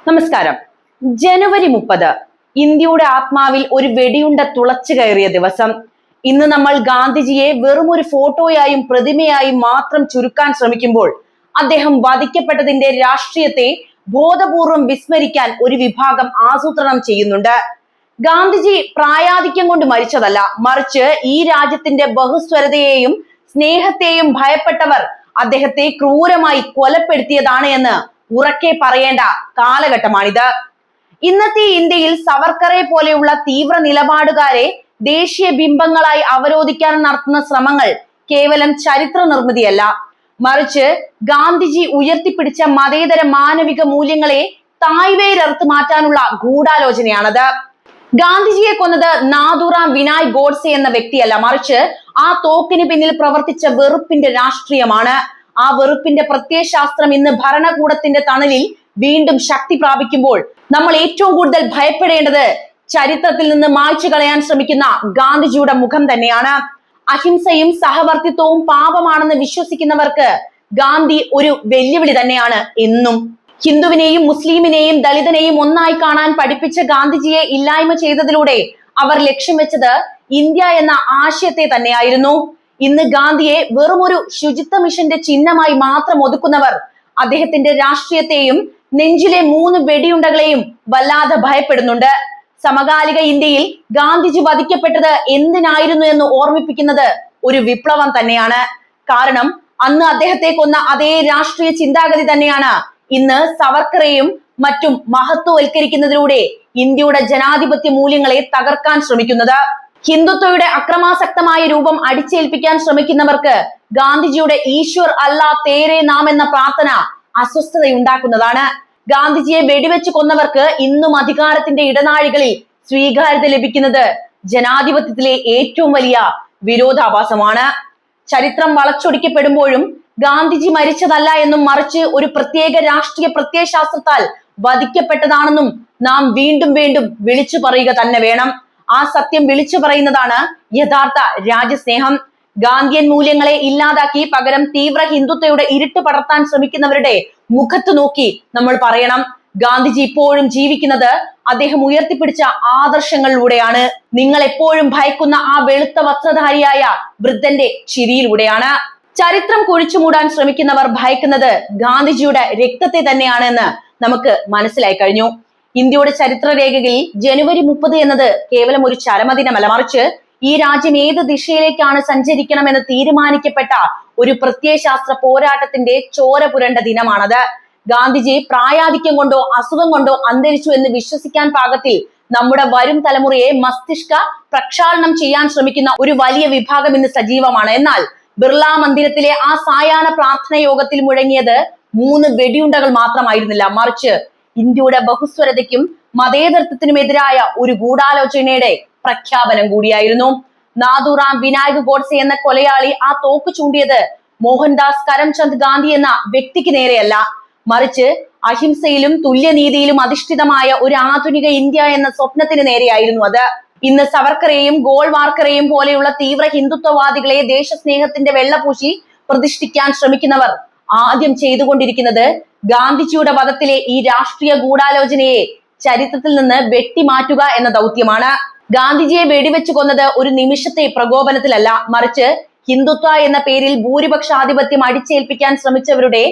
നമസ്കാരം. ജനുവരി 30 ഇന്ത്യയുടെ ആത്മാവിൽ ഒരു വെടിയുണ്ട തുളച്ചു കയറിയ ദിവസം. ഇന്ന് നമ്മൾ ഗാന്ധിജിയെ വെറും ഒരു ഫോട്ടോയായും പ്രതിമയായും മാത്രം ചുരുക്കാൻ ശ്രമിക്കുമ്പോൾ അദ്ദേഹം വധിക്കപ്പെട്ടതിന്റെ രാഷ്ട്രീയത്തെ ബോധപൂർവം വിസ്മരിക്കാൻ ഒരു വിഭാഗം ആസൂത്രണം ചെയ്യുന്നുണ്ട്. ഗാന്ധിജി പ്രായാധിക്യം കൊണ്ട് മരിച്ചതല്ല, മറിച്ച് ഈ രാജ്യത്തിന്റെ ബഹുസ്വരതയെയും സ്നേഹത്തെയും ഭയപ്പെട്ടവർ അദ്ദേഹത്തെ ക്രൂരമായി കൊലപ്പെടുത്തിയതാണ് എന്ന് ഉറക്കെ പറയേണ്ട കാലഘട്ടമാണിത്. ഇന്നത്തെ ഇന്ത്യയിൽ സവർക്കറെ പോലെയുള്ള തീവ്ര നിലപാടുകാരെ ദേശീയ ബിംബങ്ങളായി അവരോധിക്കാൻ നടത്തുന്ന ശ്രമങ്ങൾ കേവലം ചരിത്ര നിർമ്മിതിയല്ല, മറിച്ച് ഗാന്ധിജി ഉയർത്തിപ്പിടിച്ച മതേതര മാനവിക മൂല്യങ്ങളെ തായ്വേരറുത്ത് മാറ്റാനുള്ള ഗൂഢാലോചനയാണത്. ഗാന്ധിജിയെ കൊന്നത് നാഥുറാം വിനായ് ഗോഡ്സെ എന്ന വ്യക്തിയല്ല, മറിച്ച് ആ തോക്കിന് പിന്നിൽ പ്രവർത്തിച്ച വെറുപ്പിന്റെ രാഷ്ട്രീയമാണ്. ആ വെറുപ്പിന്റെ പ്രത്യയശാസ്ത്രം ഇന്ന് ഭരണകൂടത്തിന്റെ തണലിൽ വീണ്ടും ശക്തി പ്രാപിക്കുമ്പോൾ നമ്മൾ ഏറ്റവും കൂടുതൽ ഭയപ്പെടേണ്ടത് ചരിത്രത്തിൽ നിന്ന് മായ്ച്ചു കളയാൻ ശ്രമിക്കുന്ന ഗാന്ധിജിയുടെ മുഖം തന്നെയാണ്. അഹിംസയും സഹവർത്തിത്വവും പാപമാണെന്ന് വിശ്വസിക്കുന്നവർക്ക് ഗാന്ധി ഒരു വെല്ലുവിളി തന്നെയാണ് എന്നും. ഹിന്ദുവിനെയും മുസ്ലിമിനെയും ദളിതനെയും ഒന്നായി കാണാൻ പഠിപ്പിച്ച ഗാന്ധിജിയെ ഇല്ലായ്മ ചെയ്തതിലൂടെ അവർ ലക്ഷ്യം വെച്ചത് ഇന്ത്യ എന്ന ആശയത്തെ തന്നെയായിരുന്നു. ഇന്ന് ഗാന്ധിയെ വെറും ഒരു ശുചിത്വ മിഷന്റെ ചിഹ്നമായി മാത്രം ഒതുക്കുന്നവർ അദ്ദേഹത്തിന്റെ രാഷ്ട്രീയത്തെയും നെഞ്ചിലെ 3 വെടിയുണ്ടകളെയും വല്ലാതെ ഭയപ്പെടുന്നുണ്ട്. സമകാലിക ഇന്ത്യയിൽ ഗാന്ധിജി വധിക്കപ്പെട്ടത് എന്തിനായിരുന്നു എന്ന് ഓർമ്മിപ്പിക്കുന്നത് ഒരു വിപ്ലവം തന്നെയാണ്. കാരണം അന്ന് അദ്ദേഹത്തെ കൊന്ന അതേ രാഷ്ട്രീയ ചിന്താഗതി തന്നെയാണ് ഇന്ന് സവർക്കറെയും മറ്റും മഹത്വവൽക്കരിക്കുന്നതിലൂടെ ഇന്ത്യയുടെ ജനാധിപത്യ മൂല്യങ്ങളെ തകർക്കാൻ ശ്രമിക്കുന്നത്. ഹിന്ദുത്വയുടെ അക്രമാസക്തമായ രൂപം അടിച്ചേൽപ്പിക്കാൻ ശ്രമിക്കുന്നവർക്ക് ഗാന്ധിജിയുടെ ഈശ്വർ അല്ലാ തേരെ നാം എന്ന പ്രാർത്ഥന അസ്വസ്ഥതയുണ്ടാക്കുന്നതാണ്. ഗാന്ധിജിയെ വെടിവെച്ച് കൊന്നവർക്ക് ഇന്നും അധികാരത്തിന്റെ ഇടനാഴികളിൽ സ്വീകാര്യത ലഭിക്കുന്നത് ജനാധിപത്യത്തിലെ ഏറ്റവും വലിയ വിരോധാഭാസമാണ്. ചരിത്രം വളച്ചൊടിക്കപ്പെടുമ്പോഴും ഗാന്ധിജി മരിച്ചതല്ല എന്നും മറിച്ച് ഒരു പ്രത്യേക രാഷ്ട്രീയ പ്രത്യയശാസ്ത്രത്താൽ വധിക്കപ്പെട്ടതാണെന്നും നാം വീണ്ടും വീണ്ടും വിളിച്ചു പറയുക തന്നെ വേണം. ആ സത്യം വിളിച്ചു പറയുന്നതാണ് യഥാർത്ഥ രാജ്യസ്നേഹം. ഗാന്ധിയൻ മൂല്യങ്ങളെ ഇല്ലാതാക്കി പകരം തീവ്ര ഹിന്ദുത്വയുടെ ഇരുട്ട് പടർത്താൻ ശ്രമിക്കുന്നവരുടെ മുഖത്ത് നോക്കി നമ്മൾ പറയണം, ഗാന്ധിജി ഇപ്പോഴും ജീവിക്കുന്നത് അദ്ദേഹം ഉയർത്തിപ്പിടിച്ച ആദർശങ്ങളിലൂടെയാണ്. നിങ്ങൾ എപ്പോഴും ഭയക്കുന്ന ആ വെളുത്ത വസ്ത്രധാരിയായ വൃദ്ധന്റെ ചിരിയിലൂടെയാണ്. ചരിത്രം കുഴിച്ചുമൂടാൻ ശ്രമിക്കുന്നവർ ഭയക്കുന്നത് ഗാന്ധിജിയുടെ രക്തത്തെ തന്നെയാണ് എന്ന് നമുക്ക് മനസ്സിലായി കഴിഞ്ഞു. ഇന്ത്യയുടെ ചരിത്രരേഖകളിൽ ജനുവരി 30 എന്നത് കേവലം ഒരു ചരമദിനമല്ല, മറിച്ച് ഈ രാജ്യം ഏത് ദിശയിലേക്കാണ് സഞ്ചരിക്കണമെന്ന് തീരുമാനിക്കപ്പെട്ട ഒരു പ്രത്യയശാസ്ത്ര പോരാട്ടത്തിന്റെ ചോര പുരണ്ട ദിനമാണത്. ഗാന്ധിജി പ്രായാധിക്യം കൊണ്ടോ അസുഖം കൊണ്ടോ അന്തരിച്ചു എന്ന് വിശ്വസിക്കാൻ പാകത്തിൽ നമ്മുടെ വരും തലമുറയെ മസ്തിഷ്ക പ്രക്ഷാളനം ചെയ്യാൻ ശ്രമിക്കുന്ന ഒരു വലിയ വിഭാഗം ഇന്ന് സജീവമാണ്. എന്നാൽ ബിർള മന്ദിരത്തിലെ ആ സായാഹ്ന പ്രാർത്ഥന യോഗത്തിൽ മുഴങ്ങിയത് 3 വെടിയുണ്ടകൾ മാത്രമായിരുന്നില്ല, മറിച്ച് ഇന്ത്യയുടെ ബഹുസ്വരതയ്ക്കും മതേതരത്വത്തിനുമെതിരായ ഒരു ഗൂഢാലോചനയുടെ പ്രഖ്യാപനം കൂടിയായിരുന്നു. നാഥുറാം വിനായക് ഗോഡ്സെ എന്ന കൊലയാളി ആ തോക്ക് ചൂണ്ടിയത് മോഹൻദാസ് കരംചന്ദ് ഗാന്ധി എന്ന വ്യക്തിക്ക് നേരെയല്ല, മറിച്ച് അഹിംസയിലും തുല്യനീതിയിലും അധിഷ്ഠിതമായ ഒരു ആധുനിക ഇന്ത്യ എന്ന സ്വപ്നത്തിന് നേരെയായിരുന്നു അത്. ഇന്ന് സവർക്കറെയും ഗോൾവാർക്കറെയും പോലെയുള്ള തീവ്ര ഹിന്ദുത്വവാദികളെ ദേശസ്നേഹത്തിന്റെ വെള്ളപൂശി പ്രതിഷ്ഠിക്കാൻ ശ്രമിക്കുന്നവർ ആദ്യം ചെയ്തുകൊണ്ടിരിക്കുന്നത് ഗാന്ധിജിയുടെ വധത്തിലെ ഈ രാഷ്ട്രീയ ഗൂഢാലോചനയെ ചരിത്രത്തിൽ നിന്ന് വെട്ടിമാറ്റുക എന്ന ദൗത്യമാണ്. ഗാന്ധിജിയെ വെടിവെച്ച് കൊന്നത് ഒരു നിമിഷത്തെ പ്രകോപനത്തിലല്ല, മറിച്ച് ഹിന്ദുത്വ എന്ന പേരിൽ ഭൂരിപക്ഷാധിപത്യം അടിച്ചേൽപ്പിക്കാൻ ശ്രമിച്ചവരുടെ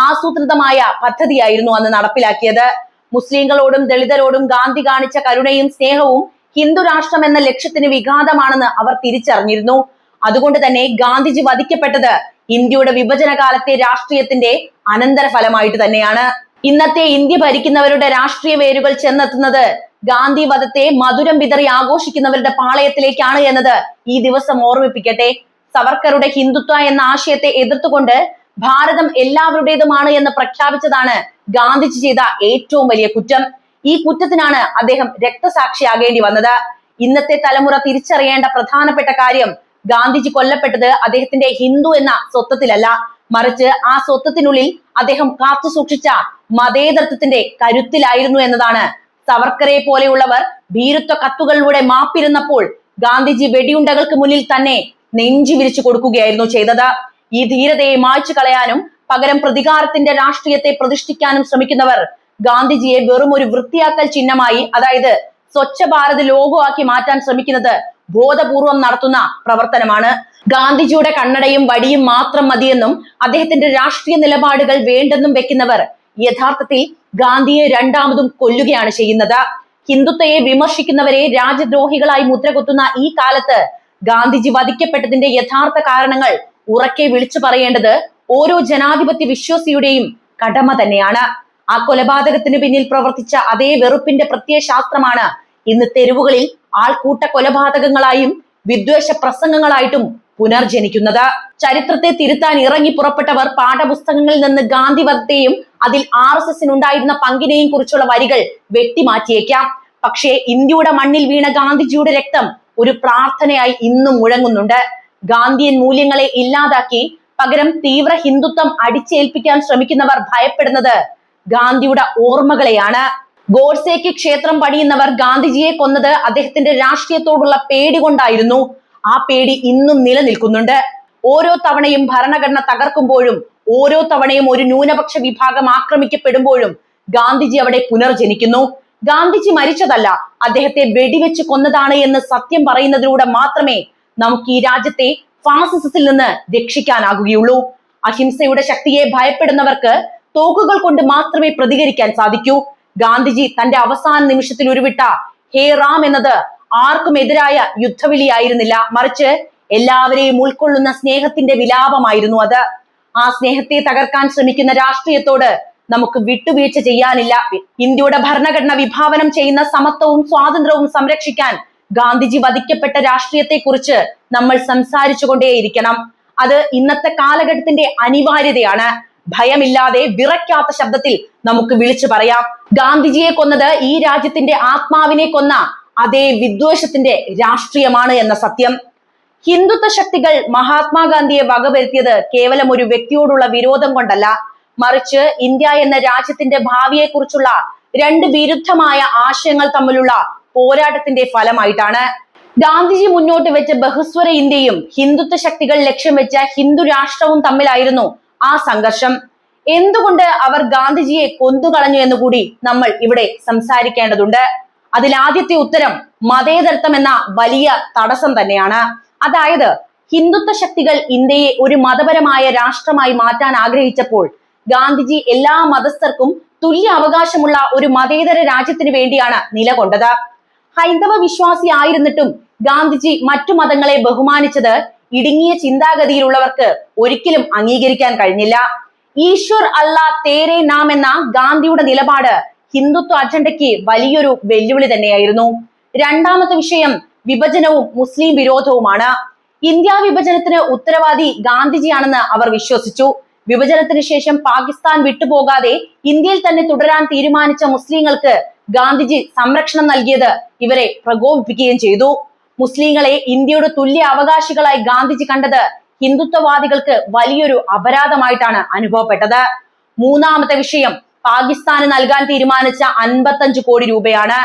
ആസൂത്രിതമായ പദ്ധതിയായിരുന്നു അന്ന് നടപ്പിലാക്കിയത്. മുസ്ലിങ്ങളോടും ദളിതരോടും ഗാന്ധി കാണിച്ച കരുണയും സ്നേഹവും ഹിന്ദു രാഷ്ട്രം എന്ന ലക്ഷ്യത്തിന് വിഘാതമാണെന്ന് അവർ തിരിച്ചറിഞ്ഞിരുന്നു. അതുകൊണ്ട് തന്നെ ഗാന്ധിജി വധിക്കപ്പെട്ടത് ഇന്ത്യയുടെ വിഭജന കാലത്തെ രാഷ്ട്രീയത്തിന്റെ അനന്തര ഫലമായിട്ട് തന്നെയാണ്. ഇന്നത്തെ ഇന്ത്യ ഭരിക്കുന്നവരുടെ രാഷ്ട്രീയ വേരുകൾ ചെന്നെത്തുന്നത് ഗാന്ധി വധത്തെ മധുരം വിതറി ആഘോഷിക്കുന്നവരുടെ പാളയത്തിലേക്കാണ് എന്നത് ഈ ദിവസം ഓർമ്മിപ്പിക്കട്ടെ. സവർക്കറുടെ ഹിന്ദുത്വ എന്ന ആശയത്തെ എതിർത്തുകൊണ്ട് ഭാരതം എല്ലാവരുടേതുമാണ് എന്ന് പ്രഖ്യാപിച്ചതാണ് ഗാന്ധിജി ചെയ്ത ഏറ്റവും വലിയ കുറ്റം. ഈ കുറ്റത്തിനാണ് അദ്ദേഹം രക്തസാക്ഷിയാകേണ്ടി വന്നത്. ഇന്നത്തെ തലമുറ തിരിച്ചറിയേണ്ട പ്രധാനപ്പെട്ട കാര്യം ഗാന്ധിജി കൊല്ലപ്പെട്ടത് അദ്ദേഹത്തിന്റെ ഹിന്ദു എന്ന സ്വത്വത്തിലല്ല, മറിച്ച് ആ സ്വത്വത്തിനുള്ളിൽ അദ്ദേഹം കാത്തു സൂക്ഷിച്ച മതേതരത്വത്തിന്റെ കരുത്തിലായിരുന്നു എന്നതാണ്. സവർക്കറെ പോലെയുള്ളവർ ഭീരുത്വ കത്തുകളിലൂടെ മാപ്പിരുന്നപ്പോൾ ഗാന്ധിജി വെടിയുണ്ടകൾക്ക് മുന്നിൽ തന്നെ നെഞ്ചു വിരിച്ചു കൊടുക്കുകയായിരുന്നു ചെയ്തത്. ഈ ധീരതയെ മായ്ച്ചു കളയാനും പകരം പ്രതികാരത്തിന്റെ രാഷ്ട്രീയത്തെ പ്രതിഷ്ഠിക്കാനും ശ്രമിക്കുന്നവർ ഗാന്ധിജിയെ വെറും ഒരു വൃത്തിയാക്കൽ ചിഹ്നമായി, അതായത് സ്വച്ഛ ഭാരത് ലോഗോ ആക്കി മാറ്റാൻ ശ്രമിക്കുന്നത് ബോധപൂർവം നടത്തുന്ന പ്രവർത്തനമാണ്. ഗാന്ധിജിയുടെ കണ്ണടയും വടിയും മാത്രം മതിയെന്നും അദ്ദേഹത്തിന്റെ രാഷ്ട്രീയ നിലപാടുകൾ വേണ്ടെന്നും വെക്കുന്നവർ യഥാർത്ഥത്തിൽ ഗാന്ധിയെ രണ്ടാമതും കൊല്ലുകയാണ് ചെയ്യുന്നത്. ഹിന്ദുത്വയെ വിമർശിക്കുന്നവരെ രാജ്യദ്രോഹികളായി മുദ്രകുത്തുന്ന ഈ കാലത്ത് ഗാന്ധിജി വധിക്കപ്പെട്ടതിന്റെ യഥാർത്ഥ കാരണങ്ങൾ ഉറക്കെ വിളിച്ചു പറയേണ്ടത് ഓരോ ജനാധിപത്യ വിശ്വാസിയുടെയും കടമ തന്നെയാണ്. ആ കൊലപാതകത്തിന് പിന്നിൽ പ്രവർത്തിച്ച അതേ വെറുപ്പിന്റെ പ്രത്യയശാസ്ത്രമാണ് ഇന്ന് തെരുവുകളിൽ ആൾക്കൂട്ട കൊലപാതകങ്ങളായും വിദ്വേഷ പ്രസംഗങ്ങളായിട്ടും പുനർജനിക്കുന്നത്. ചരിത്രത്തെ തിരുത്താൻ ഇറങ്ങി പുറപ്പെട്ടവർ പാഠപുസ്തകങ്ങളിൽ നിന്ന് ഗാന്ധിവധത്തെയും അതിൽ RSSനുണ്ടായിരുന്ന പങ്കിനെയും കുറിച്ചുള്ള വരികൾ വെട്ടിമാറ്റിയേക്കാം. പക്ഷേ ഇന്ത്യയുടെ മണ്ണിൽ വീണ ഗാന്ധിജിയുടെ രക്തം ഒരു പ്രാർത്ഥനയായി ഇന്നും മുഴങ്ങുന്നുണ്ട്. ഗാന്ധിയൻ മൂല്യങ്ങളെ ഇല്ലാതാക്കി പകരം തീവ്ര ഹിന്ദുത്വം അടിച്ചേൽപ്പിക്കാൻ ശ്രമിക്കുന്നവർ ഭയപ്പെടുന്നത് ഗാന്ധിയുടെ ഓർമ്മകളെയാണ്. ഗോഡ്സേക്ക് ക്ഷേത്രം പണിയുന്നവർ ഗാന്ധിജിയെ കൊന്നത് അദ്ദേഹത്തിന്റെ രാഷ്ട്രീയത്തോടുള്ള പേടി കൊണ്ടായിരുന്നു. ആ പേടി ഇന്നും നിലനിൽക്കുന്നുണ്ട്. ഓരോ തവണയും ഭരണഘടന തകർക്കുമ്പോഴും, ഓരോ തവണയും ഒരു ന്യൂനപക്ഷ വിഭാഗം ആക്രമിക്കപ്പെടുമ്പോഴും ഗാന്ധിജി അവിടെ പുനർജനിക്കുന്നു. ഗാന്ധിജി മരിച്ചതല്ല, അദ്ദേഹത്തെ വെടിവെച്ച് കൊന്നതാണ് എന്ന് സത്യം പറയുന്നതിലൂടെ മാത്രമേ നമുക്ക് ഈ രാജ്യത്തെ ഫാസിസത്തിൽ നിന്ന് രക്ഷിക്കാനാകുകയുള്ളൂ. അഹിംസയുടെ ശക്തിയെ ഭയപ്പെടുന്നവർക്ക് തോക്കുകൾ കൊണ്ട് മാത്രമേ പ്രതികരിക്കാൻ സാധിക്കൂ. ഗാന്ധിജി തന്റെ അവസാന നിമിഷത്തിൽ ഉരുവിട്ട ഹേ റാം എന്നത് ആർക്കും എതിരായ യുദ്ധവിളിയായിരുന്നില്ല, മറിച്ച് എല്ലാവരെയും ഉൾക്കൊള്ളുന്ന സ്നേഹത്തിന്റെ വിലാപമായിരുന്നു അത്. ആ സ്നേഹത്തെ തകർക്കാൻ ശ്രമിക്കുന്ന രാഷ്ട്രീയത്തോട് നമുക്ക് വിട്ടുവീഴ്ച ചെയ്യാനില്ല. ഇന്ത്യയുടെ ഭരണഘടന വിഭാവനം ചെയ്യുന്ന സമത്വവും സ്വാതന്ത്ര്യവും സംരക്ഷിക്കാൻ ഗാന്ധിജി വധിക്കപ്പെട്ട രാഷ്ട്രീയത്തെ കുറിച്ച് നമ്മൾ സംസാരിച്ചു കൊണ്ടേയിരിക്കണം. അത് ഇന്നത്തെ കാലഘട്ടത്തിന്റെ അനിവാര്യതയാണ്. ഭയമില്ലാതെ വിറയ്ക്കാത്ത ശബ്ദത്തിൽ നമുക്ക് വിളിച്ചു പറയാം, ഗാന്ധിജിയെ കൊന്നത് ഈ രാജ്യത്തിന്റെ ആത്മാവിനെ കൊന്ന അതേ വിദ്വേഷത്തിന്റെ രാഷ്ട്രീയമാണ് എന്ന സത്യം. ഹിന്ദുത്വ ശക്തികൾ മഹാത്മാഗാന്ധിയെ വകവരുത്തിയത് കേവലം ഒരു വ്യക്തിയോടുള്ള വിരോധം കൊണ്ടല്ല, മറിച്ച് ഇന്ത്യ എന്ന രാജ്യത്തിന്റെ ഭാവിയെ കുറിച്ചുള്ള രണ്ട് വിരുദ്ധമായ ആശയങ്ങൾ തമ്മിലുള്ള പോരാട്ടത്തിന്റെ ഫലമായിട്ടാണ്. ഗാന്ധിജി മുന്നോട്ട് വെച്ച ബഹുസ്വര ഇന്ത്യയും ഹിന്ദുത്വ ശക്തികൾ ലക്ഷ്യം വെച്ച ഹിന്ദു രാഷ്ട്രവും തമ്മിലായിരുന്നു ആ സംഘർഷം. എന്തുകൊണ്ട് അവർ ഗാന്ധിജിയെ കൊന്നുകളഞ്ഞു എന്ന് കൂടി നമ്മൾ ഇവിടെ സംസാരിക്കേണ്ടതുണ്ട്. അതിലാദ്യത്തെ ഉത്തരം മതേതരത്വം എന്ന വലിയ തടസ്സം തന്നെയാണ്. അതായത് ഹിന്ദുത്വ ശക്തികൾ ഇന്ത്യയെ ഒരു മതപരമായ രാഷ്ട്രമായി മാറ്റാൻ ആഗ്രഹിച്ചപ്പോൾ ഗാന്ധിജി എല്ലാ മതസ്ഥർക്കും തുല്യ അവകാശമുള്ള ഒരു മതേതര രാജ്യത്തിന് വേണ്ടിയാണ് നിലകൊണ്ടത്. ഹൈന്ദവ വിശ്വാസി ആയിരുന്നിട്ടും ഗാന്ധിജി മറ്റു മതങ്ങളെ ബഹുമാനിച്ചത് ഇടുങ്ങിയ ചിന്താഗതിയിലുള്ളവർക്ക് ഒരിക്കലും അംഗീകരിക്കാൻ കഴിഞ്ഞില്ല. ഈശ്വർ അല്ലാ തേരെ നാം എന്ന ഗാന്ധിയുടെ നിലപാട് ഹിന്ദുത്വ അജണ്ടയ്ക്ക് വലിയൊരു വെല്ലുവിളി തന്നെയായിരുന്നു. രണ്ടാമത്തെ വിഷയം വിഭജനവും മുസ്ലിം വിരോധവുമാണ്. ഇന്ത്യ വിഭജനത്തിന് ഉത്തരവാദി ഗാന്ധിജിയാണെന്ന് അവർ വിശ്വസിച്ചു. വിഭജനത്തിന് ശേഷം പാകിസ്ഥാൻ വിട്ടുപോകാതെ ഇന്ത്യയിൽ തന്നെ തുടരാൻ തീരുമാനിച്ച മുസ്ലിങ്ങൾക്ക് ഗാന്ധിജി സംരക്ഷണം നൽകിയത് ഇവരെ പ്രകോപിപ്പിക്കുകയും ചെയ്തു. മുസ്ലിങ്ങളെ ഇന്ത്യയുടെ തുല്യ അവകാശികളായി ഗാന്ധിജി കണ്ടത് ഹിന്ദുത്വവാദികൾക്ക് വലിയൊരു അപരാധമായിട്ടാണ് അനുഭവപ്പെട്ടത്. മൂന്നാമത്തെ വിഷയം പാകിസ്ഥാന് നൽകാൻ തീരുമാനിച്ച 55 കോടി രൂപയാണ്.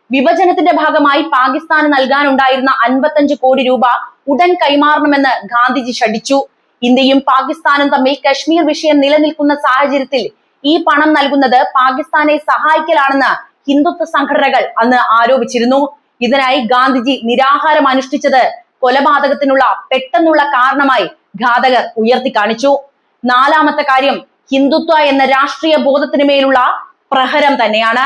വിഭജനത്തിന്റെ ഭാഗമായി പാകിസ്ഥാന് നൽകാനുണ്ടായിരുന്ന 55 കോടി രൂപ ഉടൻ കൈമാറണമെന്ന് ഗാന്ധിജി ശഠിച്ചു. ഇന്ത്യയും പാകിസ്ഥാനും തമ്മിൽ കശ്മീർ വിഷയം നിലനിൽക്കുന്ന സാഹചര്യത്തിൽ ഈ പണം നൽകുന്നത് പാകിസ്ഥാനെ സഹായിക്കലാണെന്ന് ഹിന്ദുത്വ സംഘടനകൾ അന്ന് ആരോപിച്ചിരുന്നു. ഇതിനായി ഗാന്ധിജി നിരാഹാരം അനുഷ്ഠിച്ചത് കൊലപാതകത്തിനുള്ള പെട്ടെന്നുള്ള കാരണമായി ഘാതകർ ഉയർത്തി കാണിച്ചു. നാലാമത്തെ കാര്യം ഹിന്ദുത്വ എന്ന രാഷ്ട്രീയ ബോധത്തിന് മേലുള്ള പ്രഹരം തന്നെയാണ്.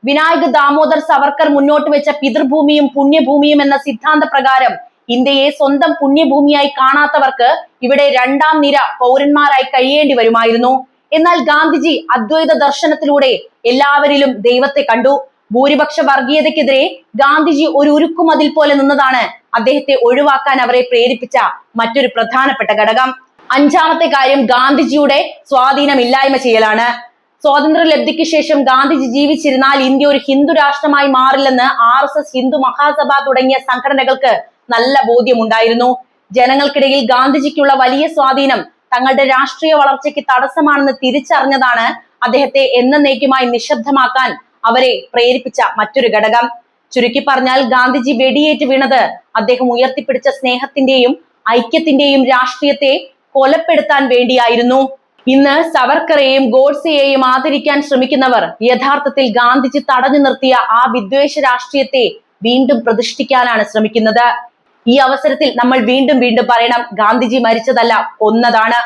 വിനായക് ദാമോദർ സവർക്കർ മുന്നോട്ട് വെച്ച പിതൃഭൂമിയും പുണ്യഭൂമിയും എന്ന സിദ്ധാന്ത പ്രകാരം ഇന്ത്യയെ സ്വന്തം പുണ്യഭൂമിയായി കാണാത്തവർക്ക് ഇവിടെ രണ്ടാം നിര പൗരന്മാരായി കഴിയേണ്ടി വരുമായിരുന്നു. എന്നാൽ ഗാന്ധിജി അദ്വൈത ദർശനത്തിലൂടെ എല്ലാവരിലും ദൈവത്തെ കണ്ടു. ഭൂരിപക്ഷ വർഗീയതയ്ക്കെതിരെ ഗാന്ധിജി ഒരു ഉരുക്കുമതിൽ പോലെ നിന്നതാണ് അദ്ദേഹത്തെ ഒഴിവാക്കാൻ അവരെ പ്രേരിപ്പിച്ച മറ്റൊരു പ്രധാനപ്പെട്ട ഘടകം. അഞ്ചാമത്തെ കാര്യം ഗാന്ധിജിയുടെ സ്വാധീനമില്ലായ്മ ചെയ്യലാണ്. സ്വാതന്ത്ര്യ ലബ്ധിക്ക് ശേഷം ഗാന്ധിജി ജീവിച്ചിരുന്നാൽ ഇന്ത്യ ഒരു ഹിന്ദു രാഷ്ട്രമായി മാറില്ലെന്ന് RSS, ഹിന്ദു മഹാസഭ തുടങ്ങിയ സംഘടനകൾക്ക് നല്ല ബോധ്യമുണ്ടായിരുന്നു. ജനങ്ങൾക്കിടയിൽ ഗാന്ധിജിക്കുള്ള വലിയ സ്വാധീനം തങ്ങളുടെ രാഷ്ട്രീയ വളർച്ചയ്ക്ക് തടസ്സമാണെന്ന് തിരിച്ചറിഞ്ഞതാണ് അദ്ദേഹത്തെ എന്നേക്കുമായി നിശബ്ദമാക്കാൻ അവരെ പ്രേരിപ്പിച്ച മറ്റൊരു ഘടകം. ചുരുക്കി പറഞ്ഞാൽ ഗാന്ധിജി വെടിയേറ്റ് വീണത് അദ്ദേഹം ഉയർത്തിപ്പിടിച്ച സ്നേഹത്തിന്റെയും ഐക്യത്തിന്റെയും രാഷ്ട്രീയത്തെ കൊലപ്പെടുത്താൻ വേണ്ടിയായിരുന്നു. ഇന്ന് സവർക്കറെയും ഗോഡ്സെയെയും ആദരിക്കാൻ ശ്രമിക്കുന്നവർ യഥാർത്ഥത്തിൽ ഗാന്ധിജി തടഞ്ഞു നിർത്തിയ ആ വിദ്വേഷ രാഷ്ട്രീയത്തെ വീണ്ടും പ്രതിഷ്ഠിക്കാനാണ് ശ്രമിക്കുന്നത്. ഈ അവസരത്തിൽ നമ്മൾ വീണ്ടും പറയണം, ഗാന്ധിജി മരിച്ചതല്ല, കൊന്നതാണ്.